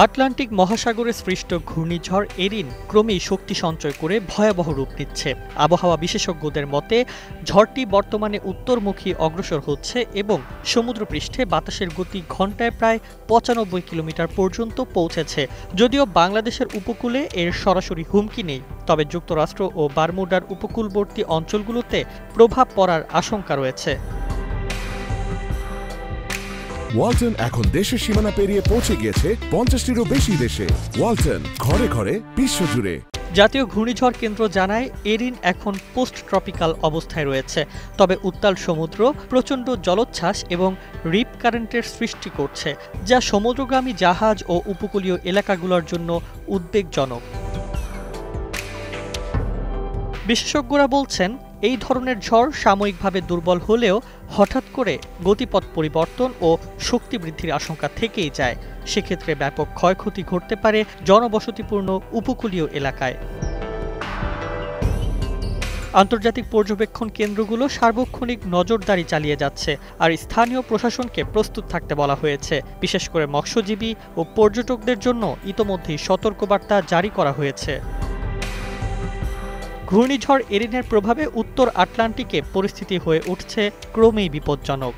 Atlantic মহাসাগরে সৃষ্ট ঘূর্ণিঝড় এরিন ক্রমেই শক্তি সঞ্চয় করে ভয়াবহ রূপ নিচ্ছে। আবহাওয়া বিশেষজ্ঞদের মতে ঝড়টি বর্তমানে উত্তরমুখী অগ্রসর হচ্ছে এবং সমুদ্রপৃষ্ঠে বাতাসের গতি ঘন্টায় প্রায় ৯৫ কিলোমিটার পর্যন্ত পৌঁছেছে। যদিও বাংলাদেশের উপকূলে এর সরাসরি হুমকি নেই, তবে যুক্তরাষ্ট্র ও বারমুডার উপকূলবর্তী অঞ্চলগুলোতে প্রভাব পড়ার আশঙ্কা রয়েছে। ওয়ালটন এখন দেশের সীমানা পেরিয়ে পৌঁছে গিয়েছে ৫০টিরও বেশি দেশে। ওয়ালটন, ঘরে ঘরে বিশ্বজুড়ে। জাতীয় ঘূর্ণিঝড় কেন্দ্র জানায় এরিন এখন পোস্ট ট্রপিক্যাল অবস্থায় রয়েছে, তবে উত্তাল সমুদ্র প্রচণ্ড জলোচ্ছ্বাস এবং রিপ কারেন্টের সৃষ্টি করছে, যা সমুদ্রগামী জাহাজ ও উপকূলীয় এলাকাগুলোর জন্য উদ্বেগজনক। বিশেষজ্ঞরা বলছেন এই ধরনের ঝড় সাময়িকভাবে দুর্বল হলেও হঠাৎ করে গতিপথ পরিবর্তন ও শক্তি বৃদ্ধির আশঙ্কা থেকেই যায়। সেক্ষেত্রে ব্যাপক ক্ষয়ক্ষতি ঘটতে পারে জনবসতিপূর্ণ উপকূলীয় এলাকায়। আন্তর্জাতিক পর্যবেক্ষণ কেন্দ্রগুলো সার্বক্ষণিক নজরদারি চালিয়ে যাচ্ছে, আর স্থানীয় প্রশাসনকে প্রস্তুত থাকতে বলা হয়েছে। বিশেষ করে মৎস্যজীবী ও পর্যটকদের জন্য ইতোমধ্যেই সতর্কবার্তা জারি করা হয়েছে। ঘূর্ণিঝড় এরিনের প্রভাবে উত্তর আটলান্টিকে পরিস্থিতি হয়ে উঠছে ক্রমেই বিপজ্জনক।